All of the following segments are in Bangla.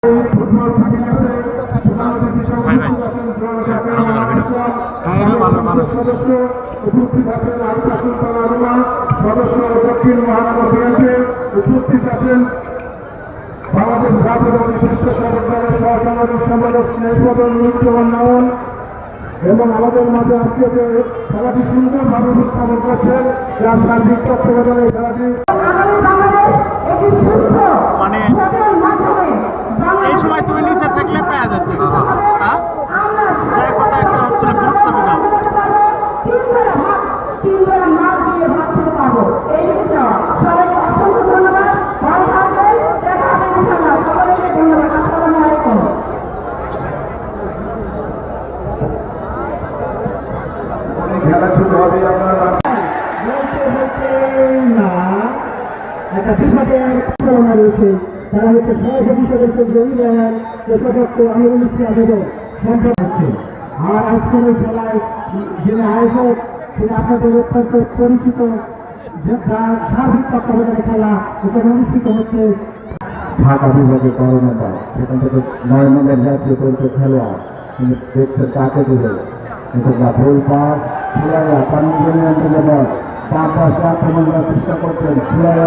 উপস্থিত আছেন সদস্য দক্ষিণ মহানগর বিএনপির উপস্থিত আছেন বাংলাদেশ জাতীয় শীর্ষ দলের সহসাংগঠনিক সম্পাদক স্নেহপদন নুরুজ্জামান নাওয়ান এবং আমাদের মাঝে আজকে যে খেলাটি সুন্দরভাবে উপস্থাপন করছেন যার সার্বিক তত্ত্বাবধানে খেলাটি মানে এই সময় তুমি নিচে থাকলে পাওয়া যাচ্ছে কথা একটা হচ্ছিল গ্রুপ ছবি দাও একটা বিভাগের চালনা রয়েছে তারা হচ্ছে সভাপতি সদস্য জয়ীরায়ণ কোষাধ্যক্ষ আমিরুল ইসলাম আবেদন সম্পদ হচ্ছে। আর আজকের এই খেলায় যিনি আয়োজক তিনি আপনাদের অত্যন্ত পরিচিত যার সার্বিক তত্ত্বাবধানে খেলা এখানে অনুষ্ঠিত হচ্ছে ঢাকা বিভাগে করোনাটা সেখান থেকে 9 নম্বর জাতীয় পরিচয় খেলোয়াড় তিনি দেখছে কাকে দিবে কিন্তু না ভুল পাস ছিলাইয়া কানুন আন্দোলন তার পাশে আক্রমণ করার চেষ্টা করছেন ছিলাইয়া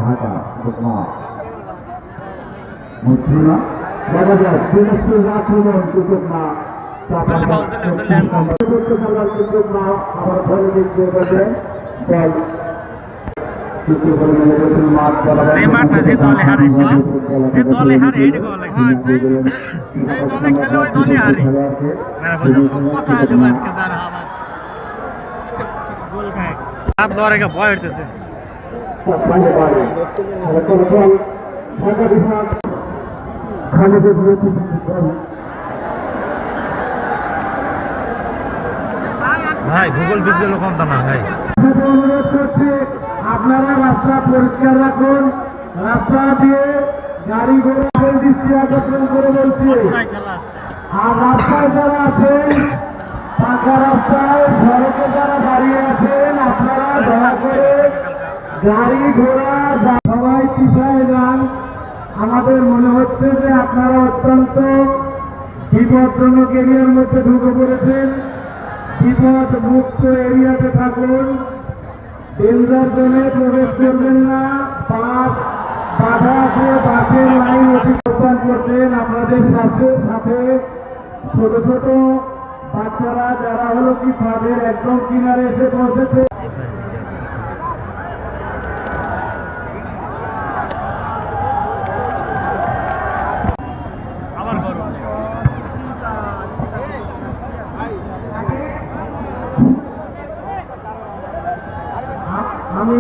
ঢাকা ঘটনা মুসলিমা দেখা যায় দিনাজপুর আক্রমণ সুযোগ না সুযোগ না আবার ধরে দিচ্ছে বলছেন বল যে মাঠটা যে দলে হারে যে দলে হারে এই গোল লাগে যে দলে খেলে ওই দলে হারে মেরা বলছো কথা আছে আজকে দাঁড়া আমার গোল খায় আপ দরে কা ভয় হইতেছে ভাই ভূগোল বিজ্ঞান কম তা না ভাই অনুরোধ করছি আপনারা রাস্তা পরিষ্কার রাখুন রাস্তা দিয়ে গাড়ি ঘোড়া দৃষ্টি আকর্ষণ করে বলছি আর রাস্তায় যারা আছেন পাকা রাস্তায় সড়কে যারা দাঁড়িয়ে আছেন আপনারা দয়া করে গাড়ি ঘোড়া সবাই পিছায় যান। আমাদের মনে হচ্ছে যে আপনারা অত্যন্ত বিপজ্জনক এরিয়ার মধ্যে ঢুকে পড়েছেন। বিপদ মুক্ত এরিয়াতে থাকুন, ডেঞ্জার জোনে প্রবেশ করবেন না। বাস বাধা আছে, বাসের লাইন অতিক্রম করছেন। আপনাদের সাথে ছোট ছোট বাচ্চারা যারা হলো কি তাদের একদম কিনারে এসে পৌঁছেছে। আমি